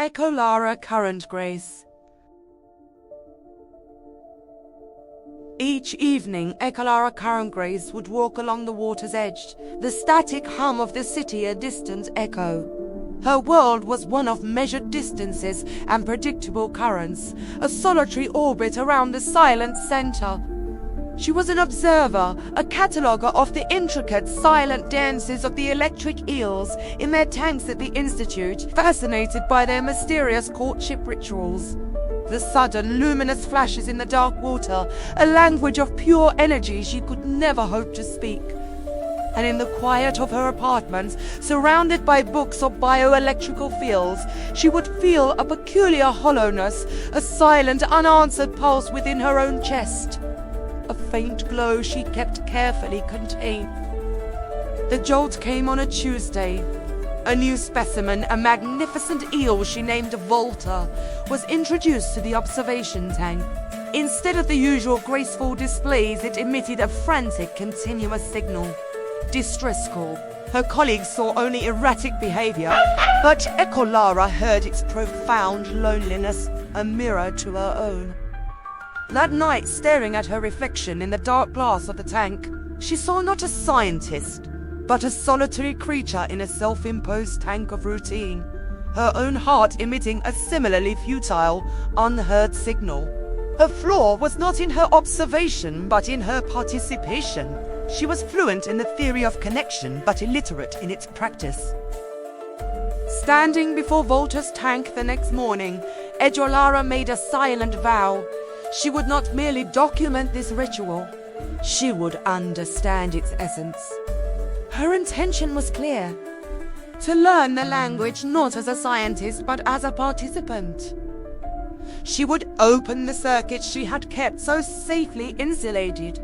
Echolara Currentgrace. Each evening, Echolara Currentgrace would walk along the water's edge, the static hum of the city a distant echo. Her world was one of measured distances and predictable currents, a solitary orbit around the silent center. She was an observer, a cataloguer of the intricate, silent dances of the electric eels in their tanks at the Institute, fascinated by their mysterious courtship rituals. The sudden, luminous flashes in the dark water, a language of pure energy she could never hope to speak. And in the quiet of her apartments, surrounded by books of bioelectrical fields, she would feel a peculiar hollowness, a silent, unanswered pulse within her own chest. A faint glow she kept carefully contained. The jolt came on a Tuesday. A new specimen, a magnificent eel she named Volta, was introduced to the observation tank. Instead of the usual graceful displays, it emitted a frantic, continuous signal. Distress call. Her colleagues saw only erratic behavior, but Echolara heard its profound loneliness, a mirror to her own. That night, staring at her reflection in the dark glass of the tank, she saw not a scientist, but a solitary creature in a self-imposed tank of routine, her own heart emitting a similarly futile, unheard signal. Her flaw was not in her observation, but in her participation. She was fluent in the theory of connection, but illiterate in its practice. Standing before Volta's tank the next morning, Echolara made a silent vow. She would not merely document this ritual, she would understand its essence. Her intention was clear: to learn the language not as a scientist but as a participant. She would open the circuits she had kept so safely insulated.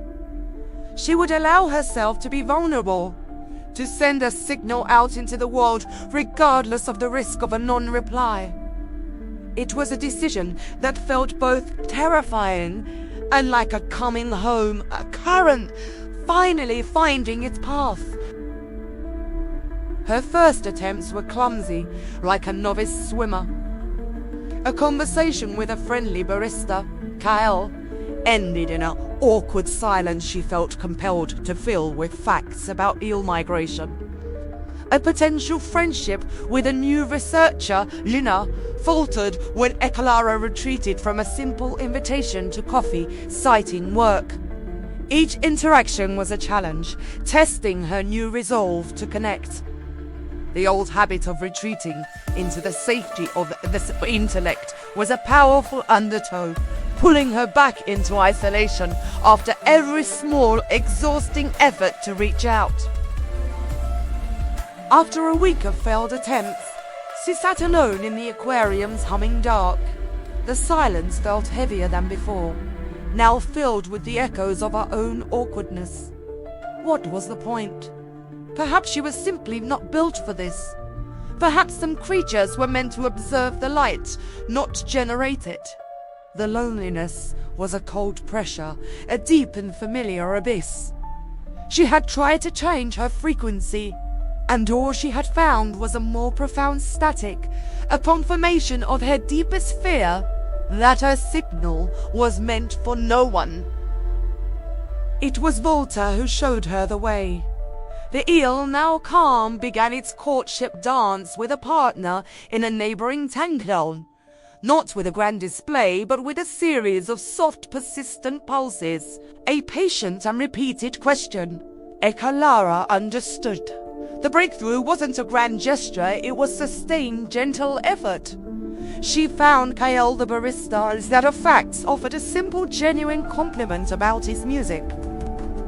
She would allow herself to be vulnerable, to send a signal out into the world regardless of the risk of a non-reply. It was a decision that felt both terrifying and like a coming home, a current finally finding its path. Her first attempts were clumsy, like a novice swimmer. A conversation with a friendly barista, Kyle, ended in an awkward silence she felt compelled to fill with facts about eel migration. A potential friendship with a new researcher, Lina, faltered when Echolara retreated from a simple invitation to coffee, citing work. Each interaction was a challenge, testing her new resolve to connect. The old habit of retreating into the safety of the intellect was a powerful undertow, pulling her back into isolation after every small, exhausting effort to reach out. After a week of failed attempts, she sat alone in the aquarium's humming dark. The silence felt heavier than before, now filled with the echoes of her own awkwardness. What was the point? Perhaps she was simply not built for this. Perhaps some creatures were meant to observe the light, not generate it. The loneliness was a cold pressure, a deep and familiar abyss. She had tried to change her frequency, and all she had found was a more profound static, a confirmation of her deepest fear that her signal was meant for no one. It was Volta who showed her the way. The eel, now calm, began its courtship dance with a partner in a neighboring tankdown. Not with a grand display, but with a series of soft, persistent pulses. A patient and repeated question. Echolara understood. The breakthrough wasn't a grand gesture, it was sustained, gentle effort. She found Kyle the barista instead of facts, offered a simple, genuine compliment about his music.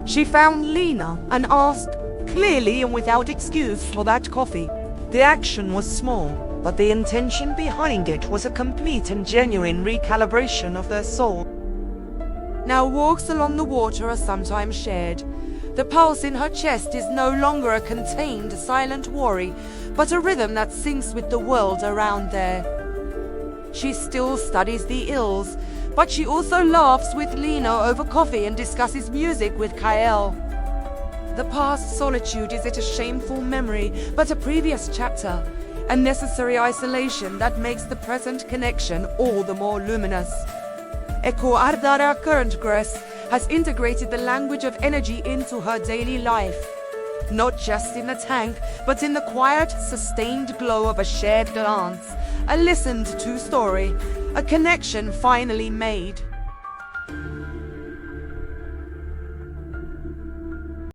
She found Lena and asked, clearly and without excuse, for that coffee. The action was small, but the intention behind it was a complete and genuine recalibration of their soul. Now walks along the water are sometimes shared. The pulse in her chest is no longer a contained, silent worry, but a rhythm that syncs with the world around there. She still studies the eels, but she also laughs with Lena over coffee and discusses music with Kyle. The past solitude is it a shameful memory, but a previous chapter, a necessary isolation that makes the present connection all the more luminous. Echolara Currentgrace has integrated the language of energy into her daily life, not just in the tank, but in the quiet, sustained glow of a shared glance, a listened-to story, a connection finally made.